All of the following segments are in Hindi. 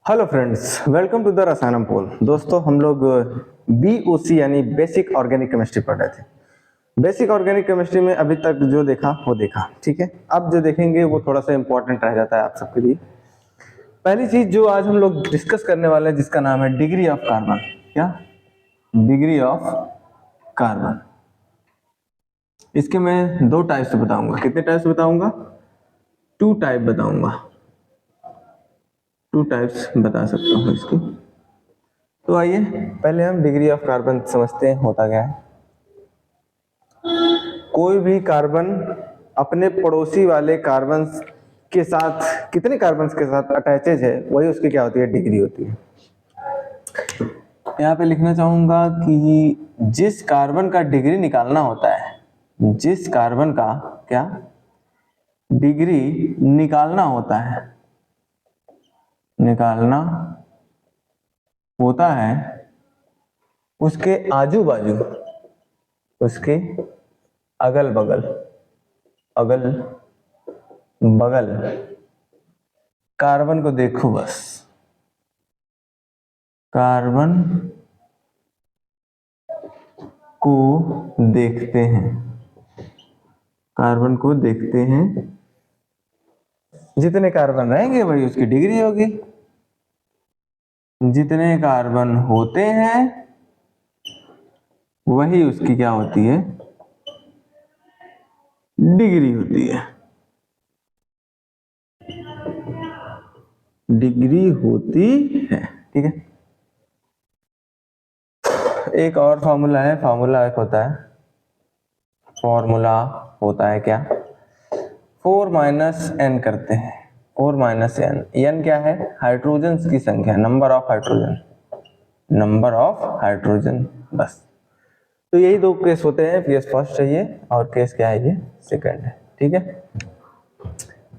Hello friends, welcome to the Rasayanam पोल। दोस्तों, हम लोग BOC यानी बेसिक ऑर्गेनिक केमिस्ट्री पढ़ रहे थे। बेसिक ऑर्गेनिक केमिस्ट्री में अभी तक जो देखा वो देखा, ठीक है। अब जो देखेंगे वो थोड़ा सा इंपॉर्टेंट रह जाता है आप सबके लिए। पहली चीज जो आज हम लोग डिस्कस करने वाले हैं, जिसका नाम है डिग्री ऑफ कार्बन। क्या? Degree of carbon. इसके मैं दो टाइप्स बताऊंगा। कितने टाइप्स बताऊंगा? 2 टाइप बताऊंगा। 2 टाइप्स बता सकता हूँ इसकी। तो आइए पहले हम डिग्री ऑफ कार्बन समझते हैं होता क्या है। कोई भी कार्बन अपने पड़ोसी वाले कार्बन के साथ कितने कार्बन के साथ अटैचेज है, वही उसकी क्या होती है? डिग्री होती है। यहाँ पे लिखना चाहूंगा कि जिस कार्बन का डिग्री निकालना होता है, जिस कार्बन का क्या डिग्री निकालना होता है, निकालना होता है, उसके आजू बाजू, उसके अगल बगल, अगल बगल कार्बन को देखो बस। कार्बन को देखते हैं, कार्बन को देखते हैं। जितने कार्बन रहेंगे वही उसकी डिग्री होगी। जितने कार्बन होते हैं वही उसकी क्या होती है? डिग्री होती है। डिग्री होती है, ठीक है। एक और फॉर्मूला है, फॉर्मूला एक होता है, फॉर्मूला होता है क्या? 4 माइनस एन करते हैं। 4 माइनस एन, एन क्या है? हाइड्रोजन की संख्या, number of hydrogen, number of hydrogen, बस। तो यही दो केस होते हैं, केस फर्स्ट है ये और केस क्या है? ये सेकंड है, ठीक है।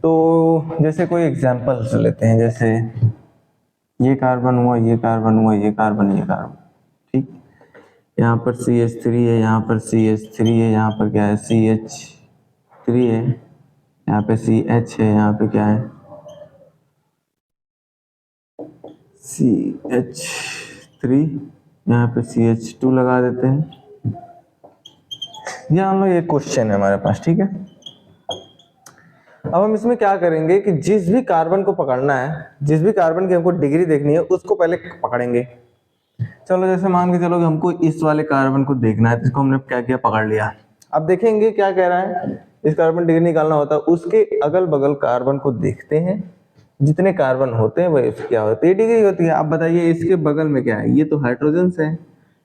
तो जैसे कोई एग्जांपल्स लेते हैं, जैसे ये कार्बन हुआ, ये कार्बन हुआ, ये कार्बन, ये कार्बन, ठीक। यहाँ पर CH3 है, यहाँ पर CH3 है, यहाँ पर क्या है? CH3 है, यहाँ पे CH है, यहाँ पे क्या है? CH3, यहाँ पे CH2 लगा देते हैं। जान लो ये क्वेश्चन है हमारे पास, ठीक है। अब हम इसमें क्या करेंगे कि जिस भी कार्बन को पकड़ना है, जिस भी कार्बन की हमको डिग्री देखनी है, उसको पहले पकड़ेंगे। चलो जैसे मान के चलो कि हमको इस वाले कार्बन को देखना है, तो इसको हमने क्या किया? पकड़ लिया। अब देखेंगे क्या कह रहा है। इस कार्बन डिग्री निकालना होता है, उसके अगल बगल कार्बन को देखते हैं। जितने कार्बन होते हैं वही क्या होती है? डिग्री होती है। आप बताइए इसके बगल में क्या है? ये तो हाइड्रोजन है,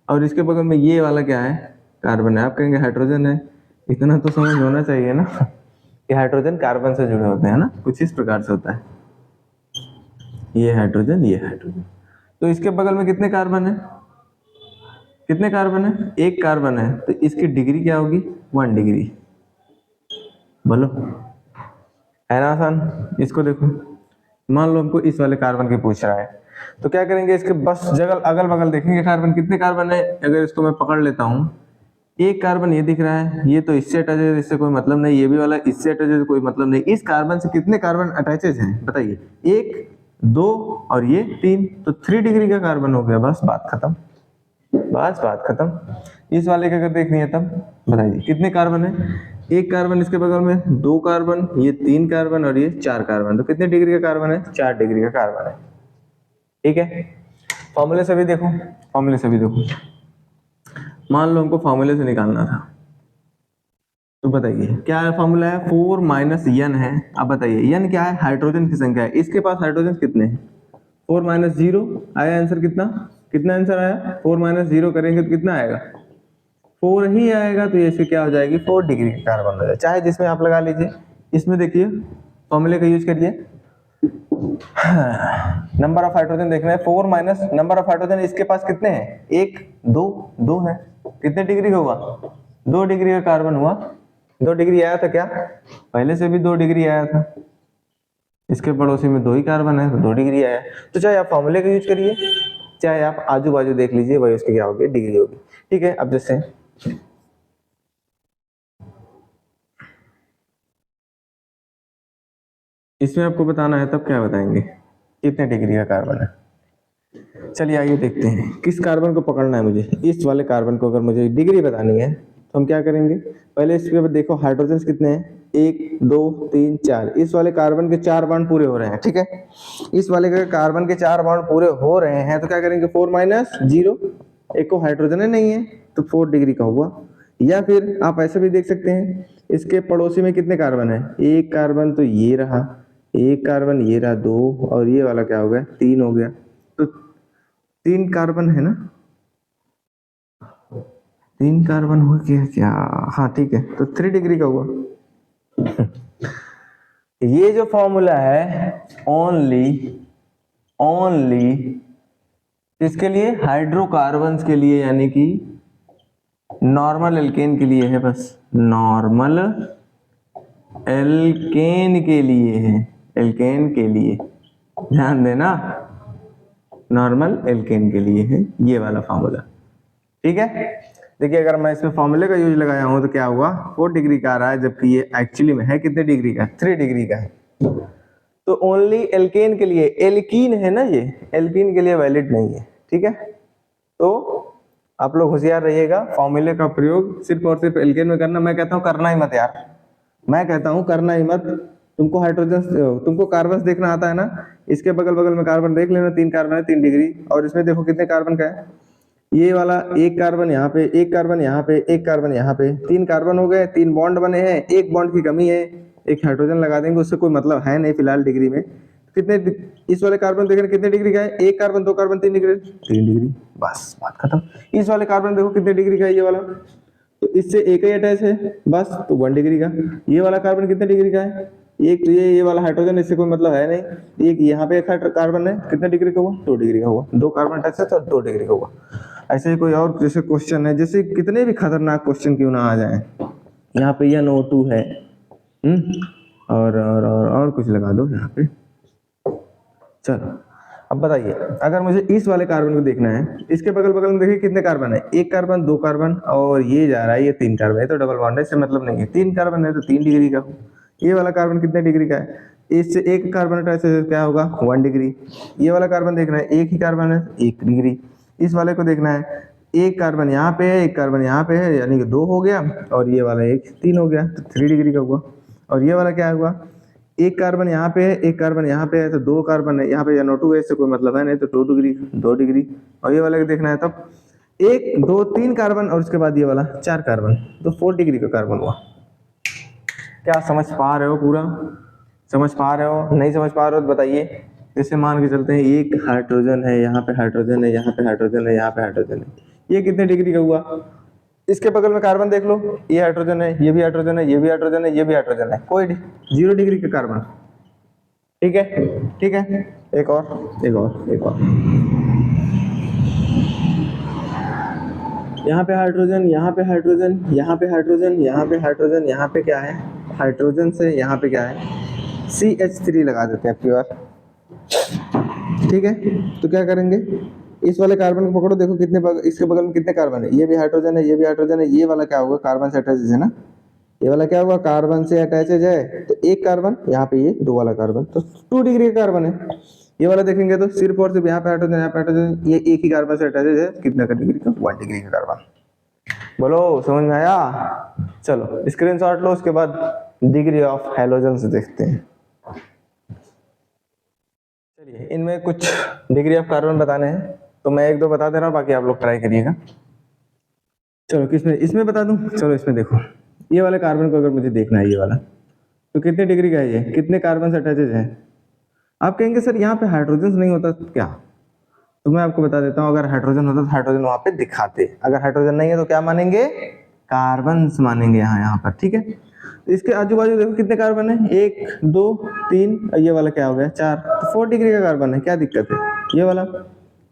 और इसके बगल में ये वाला क्या है? कार्बन है। आप कहेंगे हाइड्रोजन है। इतना तो समझ होना चाहिए ना कि हाइड्रोजन कार्बन से जुड़े होते हैं ना, कुछ इस प्रकार से होता है। ये हाइड्रोजन, ये हाइड्रोजन। तो इसके बगल में कितने कार्बन है? कितने कार्बन है? एक कार्बन है, तो इसकी डिग्री क्या होगी? 1 डिग्री। बोलो, है ना आसान? इसको देखो, मान लो हमको इस वाले कार्बन की पूछ रहा है, तो क्या करेंगे? इसके बस जगह अगल बगल देखेंगे कार्बन, कितने कार्बन है। अगर इसको मैं पकड़ लेता हूँ, एक कार्बन ये दिख रहा है, ये तो इससे अटैच है, इससे कोई मतलब नहीं। ये भी वाला इससे अटैच है, कोई मतलब नहीं। इस कार्बन से कितने कार्बन अटैचेज हैं बताइए? 1, 2 और ये 3, तो 3 डिग्री का कार्बन हो गया। बस बात खत्म, बस बात खत्म। इस वाले की अगर देखनी है तब बताइए कितने कार्बन है। एक कार्बन, इसके बगल में 2 कार्बन, ये 3 कार्बन और ये 4 कार्बन, तो कितने डिग्री का कार्बन है? 4 डिग्री का कार्बन है, ठीक है। फॉर्मूले से भी देखो, फॉर्मूले से भी देखो। मान लो हमको फॉर्मूले से निकालना था, तो बताइए क्या है? फॉर्मूला है 4 माइनस एन है। अब बताइए एन क्या है? हाइड्रोजन की संख्या है। इसके पास हाइड्रोजन कितने हैं? 4 माइनस 0 आया आंसर कितना? कितना आंसर आया? 4 माइनस 0 करेंगे तो कितना आएगा? 4 ही आएगा। तो ये क्या हो जाएगी? 4 डिग्री का कार्बन हो जाए, चाहे जिसमें आप लगा लीजिए। इसमें देखिए फॉर्मूले का यूज करिए। नंबर ऑफ हाइड्रोजन देखना है, 4 माइनस नंबर ऑफ हाइड्रोजन। इसके पास कितने हैं? 1, 2, 2 है। कितने डिग्री हुआ? 2 डिग्री का कार्बन हुआ। 2 डिग्री आया था क्या? पहले से भी 2 डिग्री आया था। इसके पड़ोसी में 2 ही कार्बन है, तो 2 डिग्री आया। तो चाहे आप फॉर्मूले का यूज करिए, चाहे आप आजू बाजू देख लीजिए, वही उसकी क्या होगी? डिग्री होगी, ठीक है। अब जैसे इसमें आपको बताना है, तब क्या बताएंगे? कितने डिग्री का कार्बन है। चलिए आइए देखते हैं किस कार्बन को पकड़ना है मुझे। इस वाले कार्बन को अगर मुझे डिग्री बतानी है तो हम क्या करेंगे, पहले इसके ऊपर देखो हाइड्रोजन कितने हैं, 1 2 3 4। इस वाले कार्बन के 4 बॉन्ड पूरे हो रहे हैं, ठीक है। इस वाले के कार्बन के 4 बॉन्ड पूरे हो रहे हैं तो क्या करेंगे, 4 माइनस 0, एक को हाइड्रोजन नहीं है तो 4 डिग्री का हुआ। या फिर आप ऐसे भी देख सकते हैं, इसके पड़ोसी में कितने कार्बन है, एक कार्बन तो ये रहा, एक कार्बन ये रहा 2, और ये वाला क्या हो गया 3 हो गया, तो 3 कार्बन है ना, 3 कार्बन हुआ क्या क्या, हाँ ठीक है, तो 3 डिग्री का हुआ। ये जो फॉर्मूला है ओनली इसके लिए हाइड्रोकार्बन्स के लिए, यानी कि नॉर्मल एल्केन के लिए है, बस नॉर्मल एल्केन के लिए है, एल्केन के लिए ध्यान देना, नॉर्मल एल्केन के लिए है ये वाला फॉर्मूला, ठीक है। देखिए अगर मैं इसमें फॉर्मूले का यूज लगाया हूं तो क्या हुआ, 4 डिग्री का आ रहा है, जबकि ये एक्चुअली में है कितने डिग्री का, 3 डिग्री का है। तो ओनली एल्केन के लिए, एल्कीन है ना ये, एल्कीन के लिए वैलिड नहीं है, ठीक है। तो आप लोग होशियार रहिएगा, फॉर्मूले का प्रयोग सिर्फ और सिर्फ एल्केन में करना। मैं कहता हूँ करना ही मत यार, मैं कहता हूँ करना ही मत। तुमको हाइड्रोजन, तुमको कार्बन देखना आता है ना, इसके बगल बगल में कार्बन देख लेना, 3 कार्बन है 3 डिग्री, और इसमें देखो कितने कार्बन का है, ये वाला एक कार्बन यहाँ पे, एक कार्बन यहाँ पे, एक कार्बन यहाँ पे, 3 कार्बन हो गए, 3 बॉन्ड बने हैं, एक बॉन्ड की कमी है, एक हाइड्रोजन लगा देंगे, उससे कोई मतलब है नहीं फिलहाल डिग्री में। कितने, इस वाले कार्बन देख रहे कितने डिग्री का है, एक कार्बन 2 कार्बन 3 डिग्री, 3 डिग्री, बस बात खत्म। इस वाले कार्बन देखो कितने डिग्री का है ये वाला, तो इससे एक ही अटैच है बस, तो 1 डिग्री का। ये वाला कार्बन कितने डिग्री का है, एक तो ये वाला हाइड्रोजन, इससे कोई मतलब है नहीं। एक यहाँ पे एक कार्बन है, कितने डिग्री का हुआ, 2 डिग्री का हुआ, 2 कार्बन अटैच है तो 2 डिग्री का हुआ। ऐसे ही कोई और जैसे क्वेश्चन है, जैसे कितने भी खतरनाक क्वेश्चन क्यों ना आ जाए, यहाँ पे NO2 है, और कुछ लगा दो यहाँ पे। चलो अब बताइए, अगर मुझे इस वाले कार्बन को देखना है, इसके बगल बगल में देखिए कितने कार्बन है, एक कार्बन 2 कार्बन, और ये जा रहा है ये 3 कार्बन है, तो डबल बॉन्ड है, इससे मतलब नहीं है। 3 कार्बन है तो 3 डिग्री का हो। ये वाला कार्बन कितने डिग्री का है, इससे एक कार्बन अटैच है क्या होगा 1 डिग्री। ये वाला कार्बन देखना है, एक ही कार्बन है 1 डिग्री। इस वाले को देखना है, एक कार्बन यहाँ पे है, एक कार्बन यहाँ पे है, यानी कि 2 हो गया, और ये वाला 3 हो गया, तो 3 डिग्री का हुआ। और ये वाला क्या हुआ, एक कार्बन यहाँ पे है, एक कार्बन यहाँ पे है, तो 2 कार्बन है यहाँ पे, NO2 है, इससे कोई मतलब है नहीं, तो 2 डिग्री, 2 डिग्री। और ये वाला को देखना है तब 1 2 3 कार्बन, और उसके बाद ये वाला 4 कार्बन, तो 4 डिग्री का कार्बन हुआ। क्या समझ पा रहे हो, पूरा समझ पा रहे हो, नहीं समझ पा रहे हो तो बताइए। जैसे मान के चलते हैं एक हाइड्रोजन है, यहाँ पे हाइड्रोजन है, यहाँ पे हाइड्रोजन है, यहाँ पे हाइड्रोजन है, ये कितने डिग्री का हुआ। इसके बगल में कार्बन देख लो, ये हाइड्रोजन है, ये भी हाइड्रोजन है, ये भी हाइड्रोजन है, ये भी हाइड्रोजन है, कोई 0 डिग्री का कार्बन, ठीक है ठीक है। एक और एक और एक और, यहाँ पे हाइड्रोजन, यहाँ पे हाइड्रोजन, यहाँ पे हाइड्रोजन, यहाँ पे हाइड्रोजन, यहाँ पे क्या है, हाइड्रोजन से यहाँ पे क्या है, CH3 लगा देते हैं प्योर, ठीक है। तो क्या करेंगे, इस वाले कार्बन को पकड़ो, देखो कितने इसके बगल में कितने कार्बन है, ये भी हाइड्रोजन है, ये भी हाइड्रोजन है, ये वाला क्या होगा, कार्बन से अटैच है ना, ये वाला क्या हुआ, कार्बन से अटैचेज है, तो एक कार्बन, यहाँ पे ये 2 वाला कार्बन, तो 2 डिग्री का कार्बन है। ये वाला देखेंगे तो सिर्फ और सिर्फ यहाँ पे हाइड्रोजन, यहाँ पे हाइड्रोजन, ये एक ही कार्बन से अटैचेज है, कितना का डिग्री का, 1 डिग्री का कार्बन। बोलो समझ में आया। चलो स्क्रीनशॉट लो, उसके बाद डिग्री ऑफ हैलोजेंस देखते हैं। चलिए इनमें कुछ डिग्री ऑफ कार्बन बताने हैं, तो मैं 1 2 बता दे रहा हूँ, बाकी आप लोग ट्राई करिएगा। चलो किसमें, इसमें बता दूं, चलो इसमें देखो, ये वाले कार्बन को अगर मुझे देखना है, ये वाला तो कितने डिग्री का है, ये कितने कार्बन से अटैचेज है। आप कहेंगे सर यहाँ पे हाइड्रोजन नहीं होता तो क्या, तो मैं आपको बता देता हूँ, अगर हाइड्रोजन होता तो हाइड्रोजन वहां पे दिखाते, अगर हाइड्रोजन नहीं है तो क्या मानेंगे, कार्बन मानेंगे यहाँ पर, ठीक है। तो इसके आजू बाजू देखो कितने कार्बन है, 1 2 3, ये वाला क्या हो गया 4, तो 4 डिग्री का कार्बन है, क्या दिक्कत है। ये वाला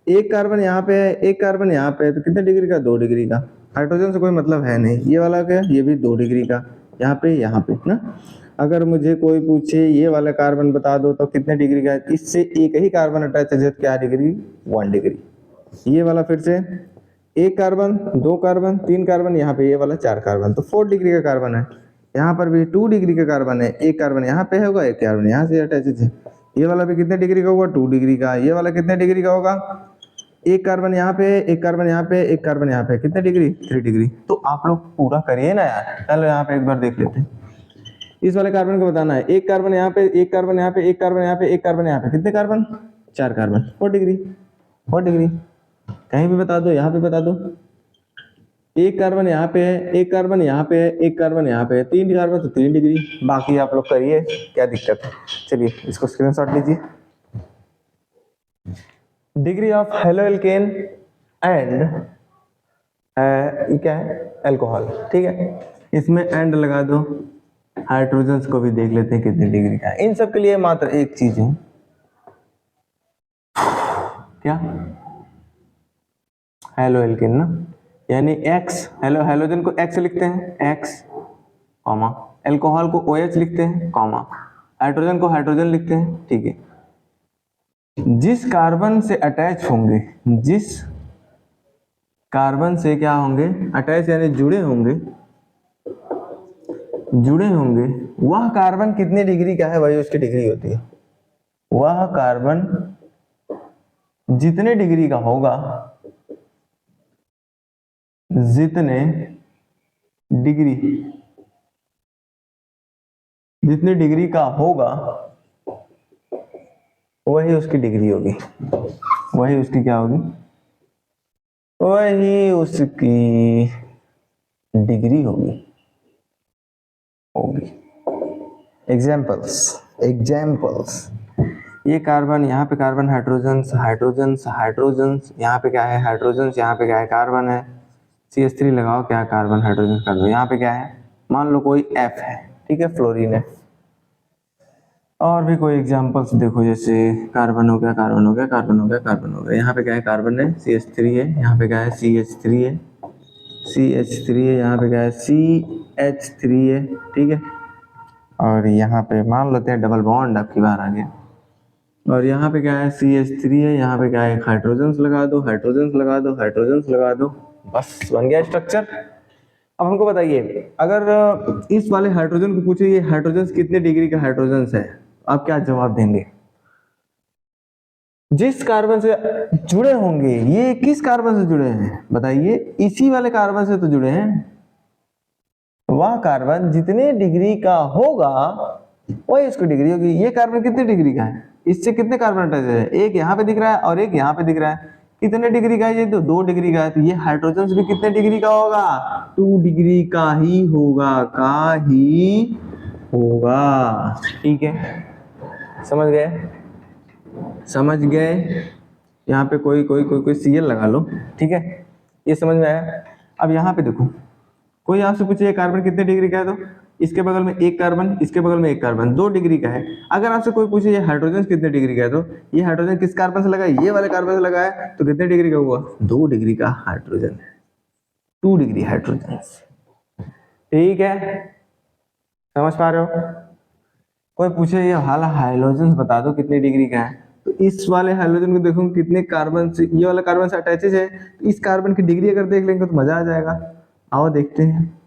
एक कार्बन यहाँ पे है, एक कार्बन यहाँ पे है, तो कितने डिग्री का, 2 डिग्री का, हाइड्रोजन से कोई मतलब है नहीं। ये वाला क्या, ये भी 2 डिग्री का, यहाँ पे ना। अगर मुझे कोई पूछे ये वाला कार्बन बता दो तो कितने डिग्री का है, इससे एक ही कार्बन अटैच है, क्या डिग्री, 1 डिग्री। ये वाला फिर से एक कार्बन, 2 कार्बन, 3 कार्बन, यहाँ पे ये वाला 4 कार्बन, तो 4 डिग्री का कार्बन है। यहाँ पर भी 2 डिग्री का कार्बन है, एक कार्बन यहाँ पे होगा, एक कार्बन यहाँ से अटैच है, ये वाला भी कितने डिग्री का होगा, 2 डिग्री का। ये वाला कितने डिग्री का होगा, एक कार्बन यहाँ पे, एक कार्बन यहाँ पे, एक कार्बन यहाँ पे, कितने डिग्री, 3 डिग्री। तो आप लोग पूरा करिए ना यार। चलो यहाँ पे एक बार देख लेते हैं। इस वाले कार्बन को बताना है, एक कार्बन यहाँ पे, एक कार्बन यहाँ पे, एक कार्बन यहाँ पे, एक कार्बन यहाँ पे, कितने कार्बन, 4 कार्बन, 4 डिग्री, 4 डिग्री। कहीं भी बता दो, यहाँ पे बता दो। एक कार्बन यहाँ पे है, एक कार्बन यहाँ पे है, एक कार्बन यहाँ पे है, 3 कार्बन तो 3 डिग्री। बाकी आप लोग करिए, क्या दिक्कत है। चलिए इसको स्क्रीनशॉट लीजिए। Degree of halo alkane and क्या है, अल्कोहल, ठीक है। इसमें एंड लगा दो। हाइड्रोजन को भी देख लेते हैं कितने डिग्री का है। इन सब के लिए मात्र एक चीज है, क्या, हेलो एल्केन ना, यानी X, हेलो हेलोजन को X लिखते हैं, X कॉमा, अल्कोहल को OH लिखते हैं कॉमा, हाइड्रोजन को हाइड्रोजन लिखते हैं, ठीक है। जिस कार्बन से अटैच होंगे, जिस कार्बन से क्या होंगे, अटैच यानी जुड़े होंगे, जुड़े होंगे, वह कार्बन कितने डिग्री का है, वही उसकी डिग्री होती है। वह कार्बन जितने डिग्री का होगा, जितने डिग्री का होगा, वही उसकी डिग्री होगी। वही उसकी क्या होगी, वही उसकी डिग्री होगी। एग्जाम्पल्स, ये कार्बन, यहाँ पे कार्बन, हाइड्रोजन, यहाँ पे क्या है हाइड्रोजन, यहाँ पे क्या है कार्बन है, CH3 लगाओ, क्या कार्बन हाइड्रोजन कर दो। यहाँ पे क्या है, मान लो कोई F है, ठीक है, फ्लोरीन है। और भी कोई एग्जांपल्स देखो, जैसे कार्बन हो गया, कार्बन हो गया, कार्बन हो गया, कार्बन हो गया। यहाँ पे क्या है कार्बन है, CH3 है, यहाँ पे क्या है CH3 है, CH3 है, यहाँ पे क्या है CH3 है, ठीक है। और यहाँ पे मान लेते हैं डबल बॉन्ड आपकी बाहर आ गया। और यहाँ पे क्या है CH3 है, यहाँ पे क्या है हाइड्रोजन लगा दो, हाइड्रोजन लगा दो, हाइड्रोजन लगा दो, बस बन गया स्ट्रक्चर। अब हमको बताइए, अगर इस वाले हाइड्रोजन को पूछे ये हाइड्रोजन कितने डिग्री का हाइड्रोजन है, आप क्या जवाब देंगे। जिस कार्बन से जुड़े होंगे, ये किस कार्बन से जुड़े हैं बताइए, इसी वाले कार्बन से तो जुड़े हैं। वह कार्बन जितने डिग्री का होगा वही इसको डिग्री होगी। ये कार्बन कितने डिग्री का है, इससे कितने कार्बन अटैच है, एक यहाँ पे दिख रहा है और एक यहाँ पे दिख रहा है, कितने डिग्री का है, ये तो 2 डिग्री का है। तो ये हाइड्रोजन भी कितने डिग्री का होगा, 2 डिग्री का ही होगा, ठीक है। समझ गए। यहाँ पे कोई Cl लगा लो, ठीक है, ये समझ में आया। अब यहाँ पे देखो, कोई आपसे पूछे ये कार्बन कितने डिग्री का है, तो इसके बगल में एक कार्बन, इसके बगल में एक कार्बन, 2 डिग्री का है। अगर आपसे कोई पूछे ये हाइड्रोजन कितने डिग्री का है, तो ये हाइड्रोजन किस कार्बन से लगा है, ये वाले कार्बन से लगा है, तो कितने डिग्री का हुआ, 2 डिग्री का हाइड्रोजन है, 2 डिग्री हाइड्रोजन, ठीक है। समझ पा रहे हो। कोई पूछे ये हाइड्रोजन बता दो कितने डिग्री का है, तो इस वाले हाइड्रोजन को देखो कितने कार्बन से, ये वाला कार्बन से अटैचेज है, तो इस कार्बन की डिग्री अगर देख लेंगे तो मजा आ जाएगा। आओ देखते हैं।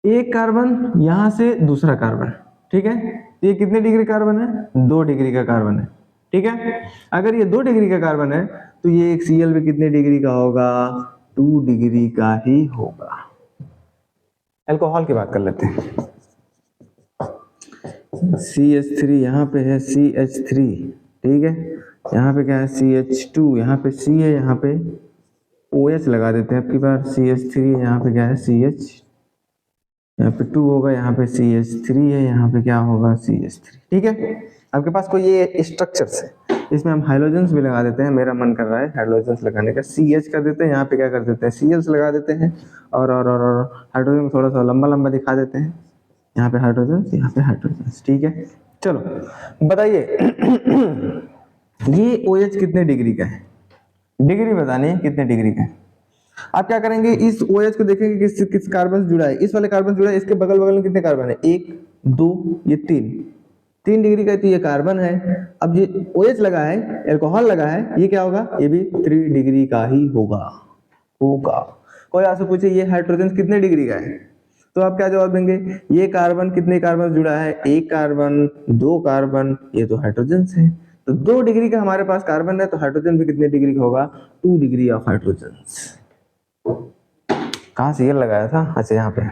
एक कार्बन यहां से दूसरा कार्बन, ठीक है, ये कितने डिग्री कार्बन है, 2 डिग्री का कार्बन है, ठीक है। अगर ये 2 डिग्री का कार्बन है तो ये एक Cl भी कितने डिग्री का होगा, 2 डिग्री का ही होगा। अल्कोहल की बात कर लेते हैं। CH3 यहाँ पे है, CH3, ठीक है, यहाँ पे क्या है CH2, यहाँ पे C है, यहाँ पे OH लगा देते हैं आपकी बार, CH3 यहाँ पे क्या है CH, यहाँ पे 2 होगा, यहाँ पे CH3 है, यहाँ पे क्या होगा CH3, ठीक है। आपके पास कोई ये स्ट्रक्चर्स है, इसमें हम हाइड्रोजन्स भी लगा देते हैं, मेरा मन कर रहा है हाइड्रोजन्स लगाने का, CH कर देते हैं, यहाँ पे क्या कर देते हैं Cl लगा देते हैं, और हाइड्रोजन थोड़ा सा लंबा लंबा दिखा देते हैं, यहाँ पे हाइड्रोजन, यहाँ पे हाइड्रोजन, ठीक है। चलो बताइए ये OH कितने डिग्री का है, डिग्री बतानी है कितने डिग्री का है। आप क्या करेंगे, इस OH को देखेंगे किस कार्बन से जुड़ा है, इस वाले कार्बन से जुड़ा है, इसके बगल बगल में कितने कार्बन है, 1 2 ये 3 डिग्री का है, तो ये कार्बन है। अब ये OH लगा है, अल्कोहल लगा है, ये क्या होगा, ये भी 3 डिग्री का ही होगा। कोई आपसे पूछे ये हाइड्रोजन कितने डिग्री का है, तो आप क्या जवाब देंगे, ये कार्बन कितने कार्बन जुड़ा है, एक कार्बन, दो कार्बन, ये तो हाइड्रोजन है। तो 2 डिग्री का हमारे पास कार्बन है, तो हाइड्रोजन भी कितने डिग्री का होगा, 2 डिग्री ऑफ हाइड्रोजन। कहाँ सीएल लगाया था, अच्छा यहाँ पे।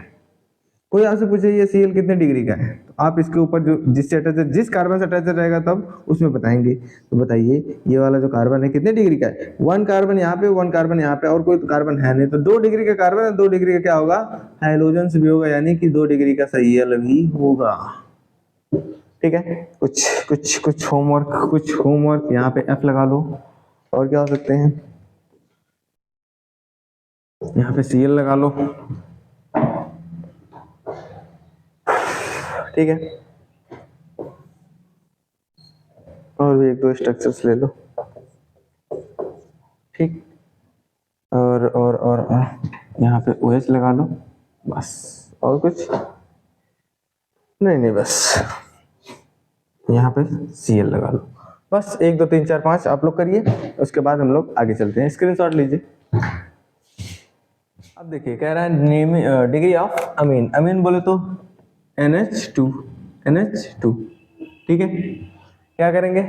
कोई आपसे पूछे ये सीएल कितने डिग्री का है, तो आप इसके ऊपर जो जिससे अटैच, जिस कार्बन से अटैच रहेगा तब उसमें बताएंगे। तो बताइए ये वाला जो कार्बन है कितने डिग्री का है, 1 कार्बन यहाँ पे, 1 कार्बन यहाँ पे, और कोई तो कार्बन है नहीं, तो 2 डिग्री का कार्बन है, 2 डिग्री का क्या होगा, हाइड्रोजन भी होगा, यानी कि 2 डिग्री का सीएल भी होगा। ठीक है, कुछ होमवर्क यहाँ पे एफ लगा लो। और क्या हो सकते हैं, यहाँ पे सीएल लगा लो। ठीक है, और भी 1-2 स्ट्रक्चर्स ले लो। ठीक, और यहाँ पे OH लगा लो बस, और कुछ नहीं, बस यहाँ पे Cl लगा लो बस। 1 2 3 4 5 आप लोग करिए, उसके बाद हम लोग आगे चलते हैं। स्क्रीनशॉट लीजिए। अब देखिए कह रहा है डिग्री ऑफ अमीन। अमीन बोले तो NH2। ठीक है, क्या करेंगे,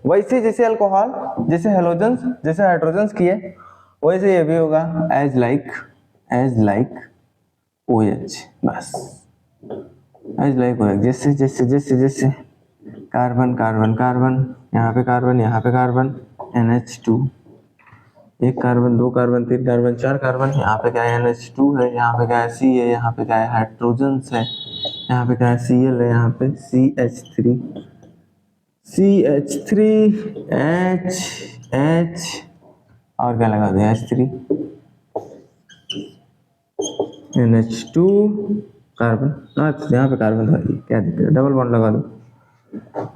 वैसे जैसे अल्कोहल, जैसे हेलोजन, जैसे हाइड्रोजन किए, वैसे ये भी होगा, एज लाइक OH, बस एज लाइक OH, जैसे कार्बन, यहाँ पे carbon, NH2, 1 carbon, 2 carbon, 3 carbon, 4 carbon, यहाँ पे क्या है, NH2 है, यहाँ पे क्या है, C है, यहाँ पे क्या है, हाइड्रोजन है, यहाँ पे क्या है, Cl है, यहाँ पे CH3, H और क्या लगा दिया, H3, NH2 कार्बन, यहाँ पे कार्बन था, क्या दिक्कत है, डबल बॉन्ड लगा दो।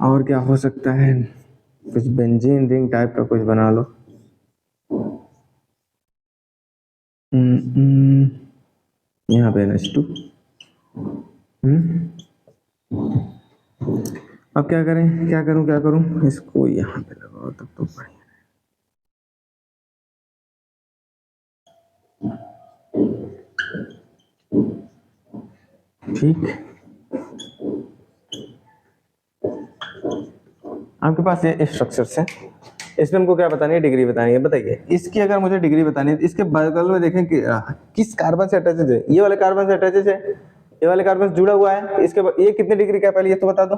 और क्या हो सकता है, कुछ बेंजीन रिंग टाइप का कुछ बना लो। यहाँ पे NH2। अब क्या करूं, इसको यहाँ पे लगाओ तब तो बढ़िया। ठीक, आपके पास ये स्ट्रक्चर्स है, इसमें हमको क्या बतानी है, डिग्री बतानी है। बताइए इसकी अगर मुझे डिग्री बतानी है, इसके बगल में देखें कि किस कार्बन से अटैचेड है, ये वाले कार्बन से अटैचेड है, ये वाले कार्बन से जुड़ा हुआ है, इसके ये कितने डिग्री का है पहले ये तो बता दो।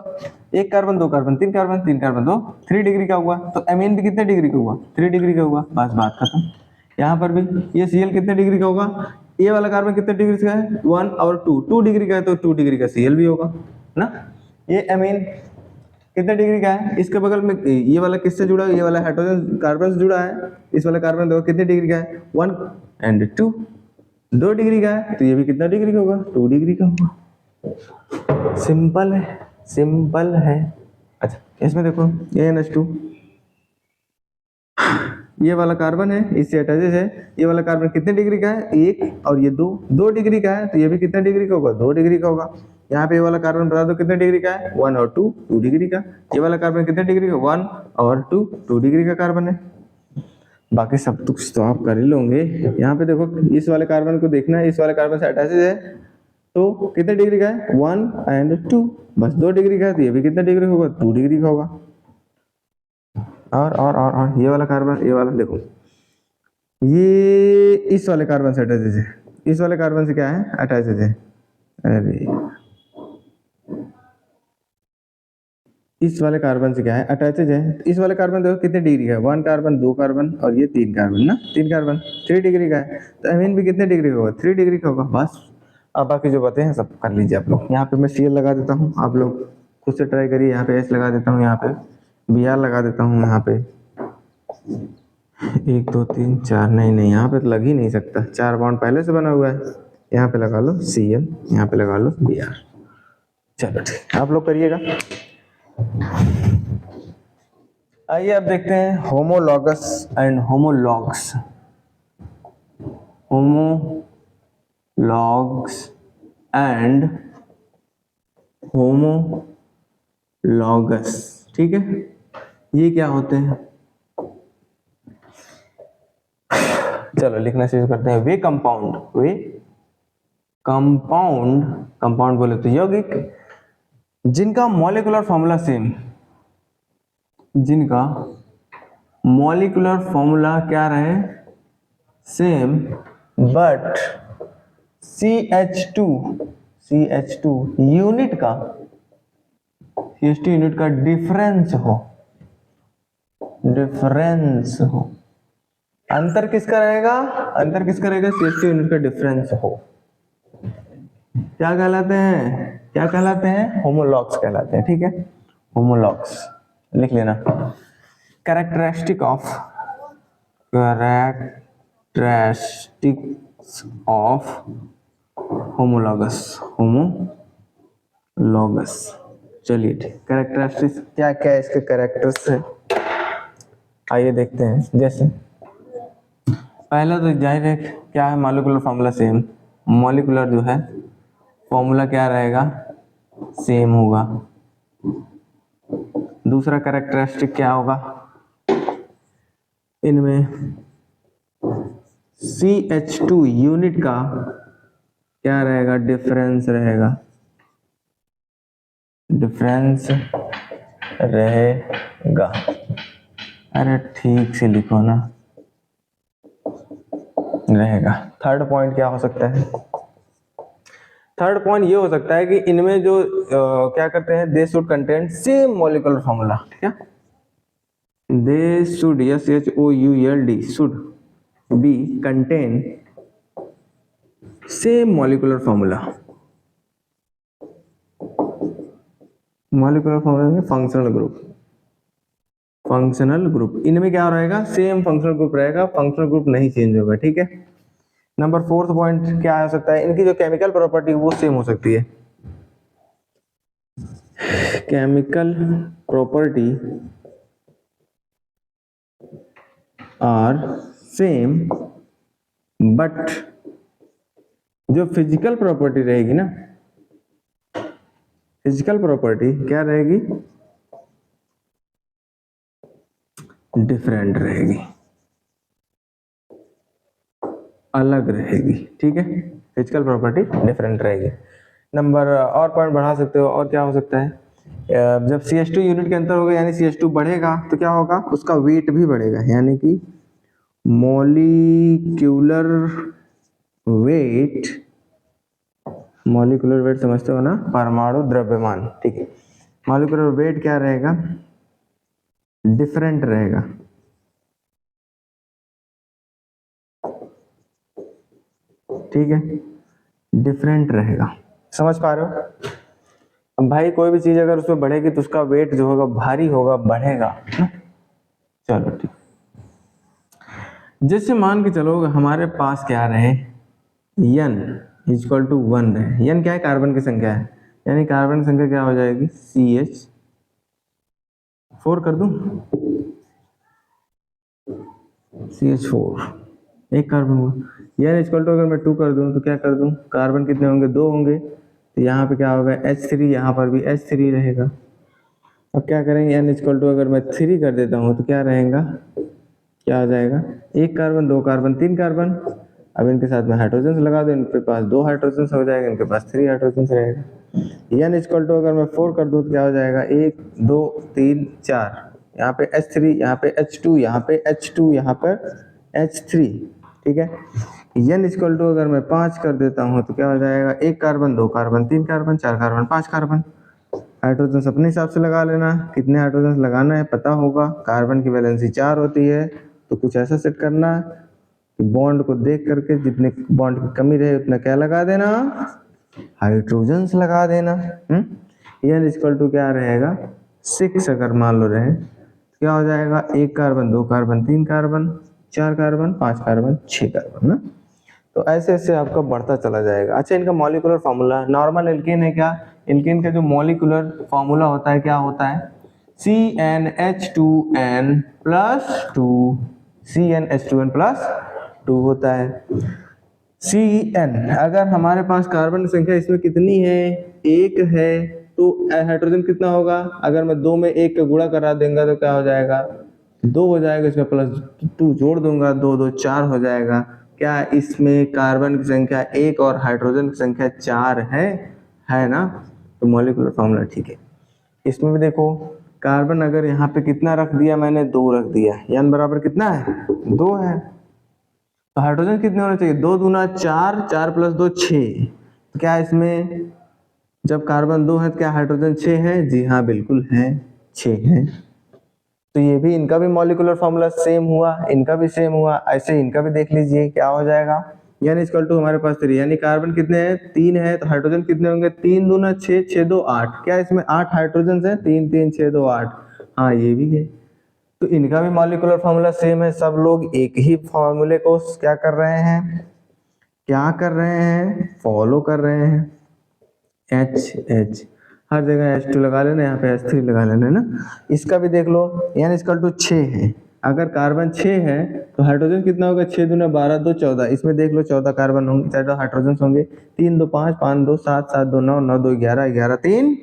1 carbon, 2 carbon, 3 carbon, 3 carbon, 2, 3 degree का हुआ। तो अमीन भी कितने डिग्री का हुआ, 3 डिग्री का हुआ, बस बात खत्म। यहाँ पर भी ये Cl कितने डिग्री का होगा, ये वाला कार्बन कितने डिग्री का है, 1 और 2 डिग्री का है, तो 2 डिग्री का Cl भी होगा ना। ये अमीन कितने डिग्री का है, इसके बगल में ये वाला किससे जुड़ा है, ये वाला हाइड्रोजन कार्बन से जुड़ा है, इस वाला कार्बन देखो कितने डिग्री का है, 1 और 2 डिग्री का है, तो ये भी कितना डिग्री का होगा, 2 डिग्री का होगा। सिंपल है। अच्छा इसमें देखो ये NH2, ये वाला कार्बन है, इससे अटैचेड है, ये वाला कार्बन कितने डिग्री का है, 1 और ये 2 डिग्री का है, तो ये भी कितने डिग्री का होगा, 2 डिग्री का होगा। यहाँ पे ये वाला कार्बन बता दो कितने डिग्री का है, 1 और 2 डिग्री का। ये वाला कार्बन कितने डिग्री का, 1 और 2 डिग्री का कार्बन है। बाकी सब कुछ तो आप कर ही लोगे। यहाँ पे देखो इस वाले कार्बन को देखना है, इस वाले कार्बन से अटैचेड है, तो कितने डिग्री का है, 1 और 2, बस 2 डिग्री का है, तो ये भी कितना डिग्री होगा, 2 डिग्री का होगा। और ये वाला कार्बन, ये वाला देखो, ये इस वाले कार्बन से अटैचेड है, इस वाले कार्बन से क्या है, अटैचेड है। अरे इस वाले कार्बन से क्या है, अटैचेड है। इस वाले कार्बन देखो कितने डिग्री का है, 1 कार्बन, 2 कार्बन और ये 3 कार्बन ना, 3 कार्बन 3 डिग्री का है, तो अमीन भी कितने डिग्री का होगा, 3 डिग्री का होगा। बस अब बाकी जो बातें हैं सब कर लीजिए आप लोग। यहाँ पे मैं Cl लगा देता हूँ, आप लोग खुद से ट्राई करिए। यहाँ पे H लगा देता हूँ, यहाँ पे Br लगा देता हूँ, यहाँ पे 1 2 3 4, नहीं यहाँ पे तो लग ही नहीं सकता, 4 बॉन्ड पहले से बना हुआ है। यहाँ पे लगा लो Cl, यहाँ पे लगा लो Br। चलो ठीक, आप लोग करिएगा। आइए अब देखते हैं homologous and homologs. Homologs and homologous, ठीक है, ये क्या होते हैं, चलो लिखना शुरू करते हैं। वे कंपाउंड, कंपाउंड बोले तो यौगिक जिनका मॉलिक्यूलर फॉर्मूला सेम, जिनका मॉलिक्यूलर फॉर्मूला क्या रहे, सेम, बट CH2 यूनिट का, CH2 यूनिट का डिफरेंस हो, अंतर किसका रहेगा, CH2 यूनिट का डिफरेंस हो, क्या कहलाते हैं, होमोलॉग्स कहलाते हैं। ठीक है, होमोलॉग्स लिख लेना। कैरेक्टरिस्टिक्स ऑफ होमोलॉगस, चलिए ठीक, कैरेक्टरिस्टिक्स क्या क्या इसके कैरेक्टर्स है, आइए देखते हैं। जैसे पहला तो जाहिर है क्या है, मॉलिक्यूलर फॉर्मूला सेम, मॉलिक्यूलर जो है फॉर्मूला क्या रहेगा, सेम होगा। दूसरा कैरेक्टरिस्टिक क्या होगा, इनमें CH2 यूनिट का क्या रहेगा, डिफरेंस रहेगा। अरे ठीक से लिखो ना, रहेगा। थर्ड पॉइंट क्या हो सकता है, थर्ड पॉइंट ये हो सकता है कि इनमें जो क्या करते हैं, they should contain same molecular formula, क्या they should, SHOULD should be contain same molecular formula, में फंक्शनल ग्रुप, इनमें क्या रहेगा, सेम फंक्शनल ग्रुप रहेगा, फंक्शनल ग्रुप नहीं चेंज होगा। ठीक है, नंबर फोर्थ पॉइंट क्या हो सकता है, इनकी जो केमिकल प्रॉपर्टी वो सेम हो सकती है, chemical property are same, but जो फिजिकल प्रॉपर्टी रहेगी ना, फिजिकल प्रॉपर्टी क्या रहेगी, डिफरेंट रहेगी, अलग रहेगी। ठीक है, फिजिकल प्रॉपर्टी डिफरेंट रहेगी। नंबर और पॉइंट बढ़ा सकते हो, और क्या हो सकता है, जब CH2 यूनिट के अंतर होगा यानी CH2 बढ़ेगा तो क्या होगा, उसका वेट भी बढ़ेगा, यानी कि मॉलिक्यूलर वेट समझते हो ना, परमाणु द्रव्यमान। ठीक है, मॉलिक्यूलर वेट क्या रहेगा, डिफरेंट रहेगा, ठीक है, डिफरेंट रहेगा। समझ पा रहे हो? अब भाई कोई भी चीज अगर उसमें बढ़ेगी तो उसका वेट जो होगा भारी होगा, बढ़ेगा ना? चलो ठीक, जैसे मान के चलो हमारे पास क्या रहे, n इक्वल टू 1 रहे, n क्या है, कार्बन की संख्या है, यानी कार्बन की संख्या क्या हो जाएगी, CH4 कर दूं, CH4 एक कार्बन, n इक्वल टू अगर मैं 2 कर दूं तो क्या कर दूं, कार्बन कितने होंगे, 2 होंगे, तो यहाँ पे क्या होगा, H3, यहाँ पर भी H3 रहेगा। अब क्या करेंगे, n इक्वल टू अगर मैं 3 कर देता हूँ तो क्या रहेगा, क्या हो जाएगा, एक कार्बन, 2 कार्बन, 3 कार्बन। अब इनके साथ में हाइड्रोजन लगा दो, इनके पास 2 हाइड्रोजन हो जाएगा, इनके पास 3 हाइड्रोजन रहेगा। n इक्वल टू अगर मैं 4 कर दूं तो क्या हो जाएगा, 1 2 3 4, यहाँ पे H3, यहाँ पे H2, यहाँ पे H2, यहाँ पर H3। ठीक है, n इक्वल टू अगर मैं 5 कर देता हूँ तो क्या हो जाएगा, 1 carbon, 2 carbon, 3 carbon, 4 carbon, 5 carbon. Hydrogen अपने हिसाब से लगा लेना, कितने हाइड्रोजन लगाना है पता होगा, कार्बन की वैलेंसी 4 होती है, तो कुछ ऐसा सेट करना कि बॉन्ड को देख करके जितने बॉन्ड की कमी रहे उतना क्या लगा देना, हाइड्रोजन लगा देना। n इक्वल टू क्या रहेगा, 6 अगर मान लो रहे, क्या हो जाएगा, 1 carbon, 2 carbon, 3 carbon, 4 carbon, 5 carbon, 6 carbon ना। तो ऐसे ऐसे आपका बढ़ता चला जाएगा। अच्छा, इनका मॉलिक्यूलर फार्मूला, नॉर्मल एल्केन है क्या, एल्केन का जो मॉलिक्यूलर फार्मूला होता है क्या होता है, CnH2n प्लस 2, CnH2n प्लस 2 होता है। Cn, अगर हमारे पास कार्बन की संख्या इसमें कितनी है, 1 है, तो हाइड्रोजन कितना होगा, अगर मैं 2 में 1 का गुणा करा देंगे तो क्या हो जाएगा, 2 हो जाएगा, इसमें प्लस 2 जोड़ दूंगा, 2 2 4 हो जाएगा, क्या इसमें कार्बन की संख्या 1 और हाइड्रोजन की संख्या 4 है ना, तो मॉलिक्यूलर फॉर्मूला ठीक है। इसमें भी देखो कार्बन अगर यहाँ पे कितना रख दिया मैंने, 2 रख दिया, n बराबर कितना है, 2 है, तो हाइड्रोजन कितने होने चाहिए, 2 दूना 4, 4 प्लस 2 6, तो क्या इसमें जब कार्बन 2 है तो क्या हाइड्रोजन 6 है, जी हाँ बिल्कुल है, 6 है। तो ये भी, इनका भी मॉलिक्यूलर फॉर्मूला सेम हुआ, इनका भी सेम हुआ, ऐसे इनका भी देख लीजिए क्या हो जाएगा, यानी इक्वल टू हमारे पास 3, यानी कार्बन कितने हैं, 3 है, तो हाइड्रोजन कितने होंगे, 3 दूना 6, 6 2 8, क्या इसमें 8 हाइड्रोजन है, 3 3 6 2 8, हाँ ये भी है। तो इनका भी मॉलिक्यूलर फॉर्मूला सेम है, सब लोग एक ही फॉर्मूले को क्या कर रहे हैं, फॉलो कर रहे हैं। H हर जगह H2 लगा लेना, यहाँ पे H3 लगा लेना है ना। इसका भी देख लो, यानी इसका टू 6 है, अगर कार्बन 6 है तो हाइड्रोजन कितना होगा, 6 दूना 12 2 14, इसमें देख लो 14 कार्बन होंगे, 14 हाइड्रोजन होंगे, 3 2 5 5 2 7 7 2 9 9 2 11 11 3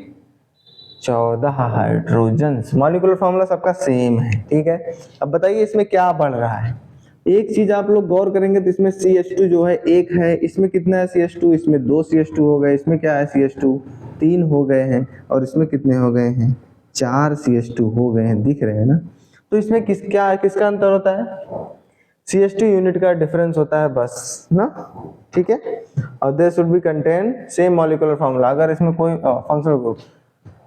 14 हाइड्रोजन। मॉलिक्यूलर फॉर्मूला सबका सेम है, ठीक है। अब बताइए इसमें क्या बढ़ रहा है, एक चीज आप लोग गौर करेंगे तो इसमें CH2 जो है एक है, इसमें कितना है CH2, इसमें 2 CH2 हो गए, इसमें क्या है CH2 3 हो गए हैं, और इसमें कितने हो गए हैं, 4 CH2 हो गए हैं, दिख रहे हैं ना। तो इसमें किसका अंतर होता है, CH2 यूनिट का डिफरेंस होता है बस ना, ठीक है। और they should be contain same molecular formula. अगर इसमें कोई फंक्शनल ग्रुप,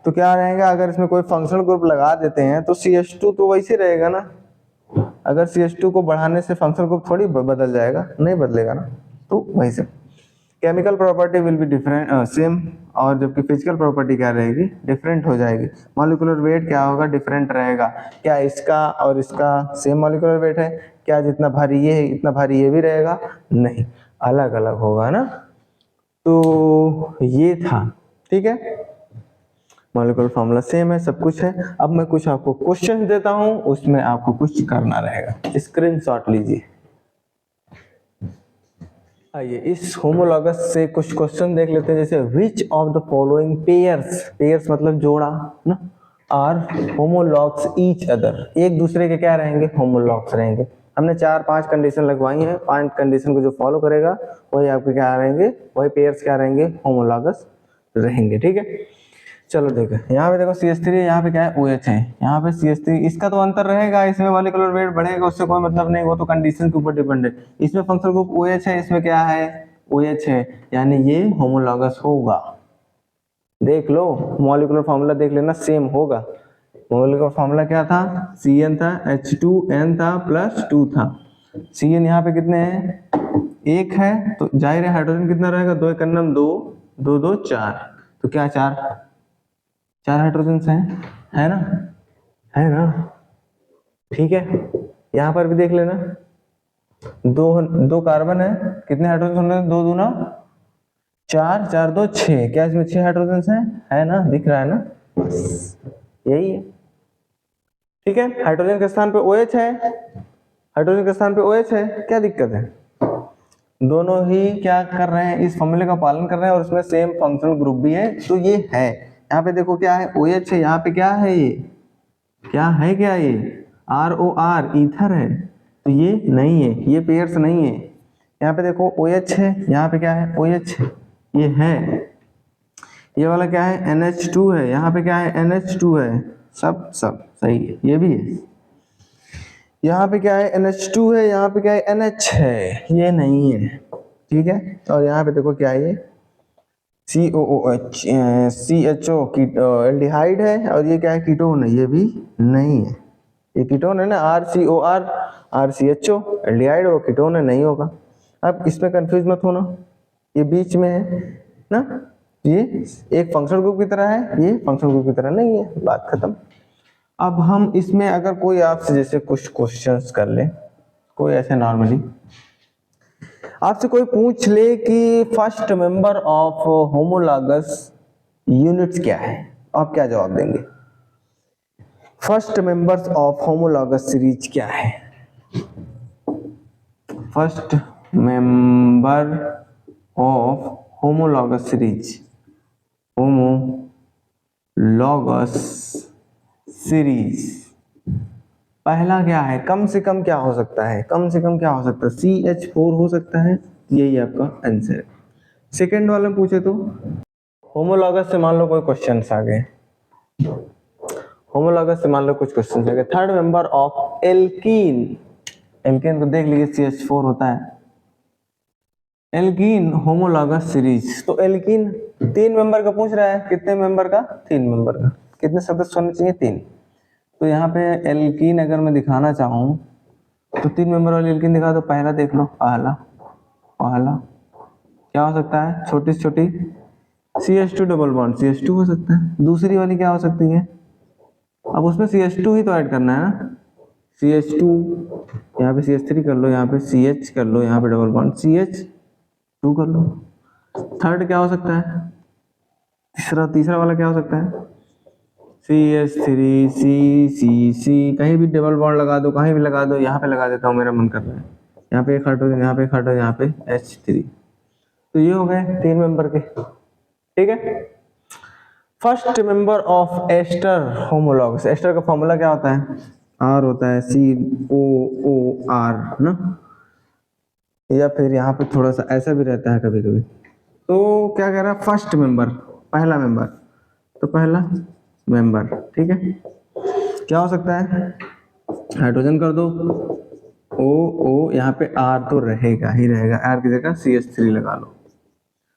तो क्या रहेगा, अगर इसमें कोई फंक्शनल ग्रुप लगा देते हैं तो CH2 तो वैसे रहेगा ना, अगर CH2 को बढ़ाने से फंक्शनल ग्रुप थोड़ी बदल जाएगा, नहीं बदलेगा ना, तो वही से chemical property will be different same, और जबकि फिजिकल प्रॉपर्टी क्या रहेगी, डिफरेंट हो जाएगी। मॉलिक्यूलर वेट क्या होगा, डिफरेंट रहेगा। क्या इसका और इसका सेम मॉलिक्यूलर वेट है, क्या जितना भारी ये है इतना भारी ये भी रहेगा, नहीं, अलग अलग होगा ना। तो ये था, ठीक है, मॉलिक्यूलर फॉर्मूला सेम है, सब कुछ है। अब मैं कुछ आपको क्वेश्चन देता हूं, उसमें आपको कुछ करना रहेगा, स्क्रीनशॉट लीजिए। आइए इस होमोलॉगस से कुछ क्वेश्चन देख लेते हैं, जैसे which of the following pairs मतलब जोड़ा ना, आर होमोलॉग्स ईच अदर, एक दूसरे के क्या रहेंगे, होमोलॉग्स रहेंगे। हमने 4-5 कंडीशन लगवाई हैं, 5 कंडीशन को जो फॉलो करेगा वही आपके क्या रहेंगे, वही पेयर्स क्या रहेंगे, होमोलॉगस रहेंगे, ठीक है। चलो देखो, यहाँ पे देखो CH3, यहाँ पे क्या है OH है, यहाँ पे CH3, इसका तो अंतर रहेगा, इसमें मॉलिक्यूलर वेट बढ़ेगा, उससे कोई मतलब नहीं, वो तो कंडीशन के ऊपर डिपेंड है। इसमें फंक्शनल ग्रुप OH है, इसमें क्या है, OH है, यानी ये होमोलॉगस होगा। देख लो मॉलिक्यूलर फॉर्मूला देख लेना, सेम होगा। मॉलिक्यूलर फॉर्मूला क्या था, Cn था, H2n था प्लस 2 था। Cn यहाँ पे कितने हैं, 1 है, तो जाहिर है हाइड्रोजन कितना रहेगा, 2 1 2 2 2 4, तो क्या 4 हाइड्रोजन है ना, है ना, ठीक है। यहाँ पर भी देख लेना, 2 कार्बन है, कितने हाइड्रोजन होंगे, 2 दूना 4 4 2 6, क्या इसमें 6 हाइड्रोजन है ना, दिख रहा है ना, बस यही है, ठीक है। हाइड्रोजन के स्थान पे OH है, हाइड्रोजन के स्थान पे OH है, क्या दिक्कत है, दोनों ही क्या कर रहे हैं, इस फॉर्मूले का पालन कर रहे हैं, और उसमें सेम फंक्शनल ग्रुप भी है, तो ये है। यहाँ पे देखो क्या है, OH है, यहाँ पे क्या है, ये क्या है, क्या ये ROR ईथर है, तो ये नहीं है, ये पेयर्स नहीं है। यहाँ पे देखो OH है, यहाँ पे क्या है, OH है, ये है। ये वाला क्या है, NH2 है, यहाँ पे क्या है, NH2 है, सब सही है, ये भी है। यहाँ पे क्या है, NH2 है, यहाँ पे क्या है, NH है, ये नहीं है, ठीक है। और यहाँ पे देखो क्या है, ये COOH CHO एल्डिहाइड है, और ये क्या है, कीटोन है, ये भी नहीं है, ये कीटोन है ना, RCOR RCHO एल्डिहाइड, और कीटोन है, नहीं होगा। अब इसमें कंफ्यूज मत होना, ये बीच में है ना, ये एक फंक्शनल ग्रुप की तरह है, ये फंक्शनल ग्रुप की तरह नहीं है, बात खत्म। अब हम इसमें अगर कोई आपसे जैसे कुछ क्वेश्चंस कर ले, कोई ऐसे नॉर्मली आपसे कोई पूछ ले कि first member of homologous units क्या है, आप क्या जवाब देंगे, first members of homologous series क्या है, first member of homologous series, homologous series पहला क्या है, कम से कम क्या हो सकता है, कम से कम क्या हो सकता है, CH4 हो सकता है, यही आपका आंसर है। सेकेंड वाला पूछे तो होमोलॉगस से मान लो कोई क्वेश्चन आ गए, होमोलॉगस से मान लो कुछ क्वेश्चन आ गए। Third member of alkene, alkene को देख लीजिए CH4 होता है, एल्कीन होमोलॉगस सीरीज। तो एल्कीन 3 मेंबर का पूछ रहा है, कितने मेंबर का, 3 मेंबर का। कितने सदस्य होने चाहिए, 3। तो यहाँ पे एल्कीन अगर मैं दिखाना चाहूँ तो 3 मेंबर वाली एल्कीन दिखा दो। पहला देख लो, पहला पहला क्या हो सकता है, छोटी से छोटी CH2 डबल बॉन्ड, CH2 हो सकता है। दूसरी वाली क्या हो सकती है, अब उसमें CH2 ही तो ऐड करना है ना, CH2, यहाँ पे CH3 कर लो, यहाँ पे CH कर लो, यहाँ पे डबल बॉन्ड CH2 कर लो। थर्ड क्या हो सकता है, तीसरा वाला क्या हो सकता है, CH3 C, कहीं भी डबल बॉन्ड लगा दो, कहीं भी लगा दो, यहाँ पे लगा देता हूँ, मेरा मन कर रहा है। यहाँ पे एक हाइड्रोजन, यहाँ पे एक हाइड्रोजन, यहाँ पे H3। तो ये हो गए 3 मेंबर के, ठीक है। First member of ester homologous, ester का फॉर्मूला क्या होता है, R होता है, COOR ना, या फिर यहाँ पे थोड़ा सा ऐसा भी रहता है कभी कभी। तो क्या कह रहा है, फर्स्ट मेंबर, पहला मेंबर, तो पहला मेंबर, ठीक है। क्या हो सकता है, हाइड्रोजन कर दो, O यहाँ पे R तो रहेगा ही रहेगा, R की जगह CH3 लगा लो।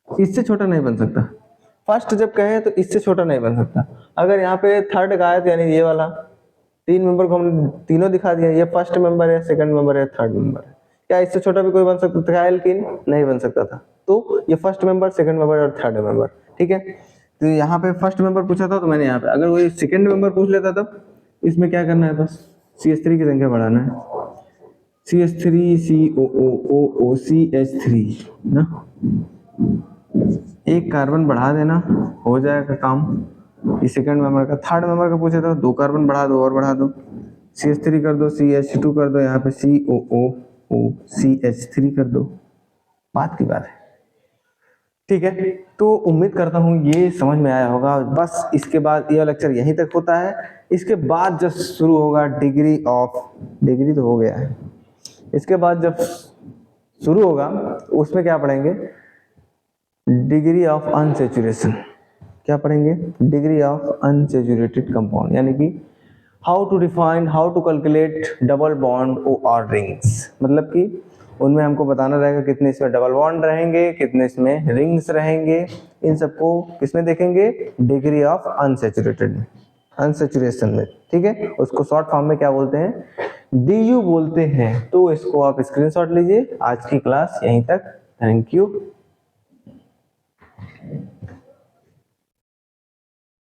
इससे छोटा नहीं बन सकता, फर्स्ट जब कहे तो इससे छोटा नहीं बन सकता। अगर यहाँ पे थर्ड का है तो यानी ये वाला 3 मेंबर को हम तीनों दिखा दिया, ये फर्स्ट मेंबर है, सेकंड मेंबर है, थर्ड मेंबर है। क्या इससे छोटा भी कोई बन सकता था, एल्कीन नहीं बन सकता था। तो ये फर्स्ट मेंबर, सेकंड मेंबर और थर्ड मेंबर, ठीक है। तो यहाँ पे फर्स्ट मेंबर पूछा था तो मैंने यहाँ पे, अगर वही सेकंड मेंबर पूछ लेता तब इसमें क्या करना है, बस CH3 की संख्या बढ़ाना है, CH3 COO CH3 ना, एक कार्बन बढ़ा देना हो जाएगा काम। ये सेकंड मेंबर का। थर्ड मेंबर का पूछे तो 2 कार्बन बढ़ा दो और बढ़ा दो, CH3 कर दो, CH2 कर दो, यहाँ पे COO CH3 कर दो, बात की बात है, ठीक है। तो उम्मीद करता हूँ ये समझ में आया होगा। बस इसके बाद ये लेक्चर यहीं तक होता है, इसके बाद जब शुरू होगा डिग्री तो हो गया है, इसके बाद जब शुरू होगा उसमें क्या पढ़ेंगे, डिग्री ऑफ अनसैचुरेशन। क्या पढ़ेंगे, डिग्री ऑफ अनसैचुरेटेड कंपाउंड, यानी कि how to define, how to calculate double bond OR rings. मतलब कि उनमें हमको बताना रहेगा कितने इसमें डबल बॉन्ड रहेंगे, कितने इसमें रिंग्स रहेंगे, इन सबको किसमें देखेंगे, डिग्री ऑफ अनसैचुरेटेड में, अनसैचुरेशन में, ठीक है। उसको शॉर्ट फॉर्म में क्या बोलते हैं, DU बोलते हैं। तो इसको आप स्क्रीनशॉट लीजिए। आज की क्लास यहीं तक, थैंक यू।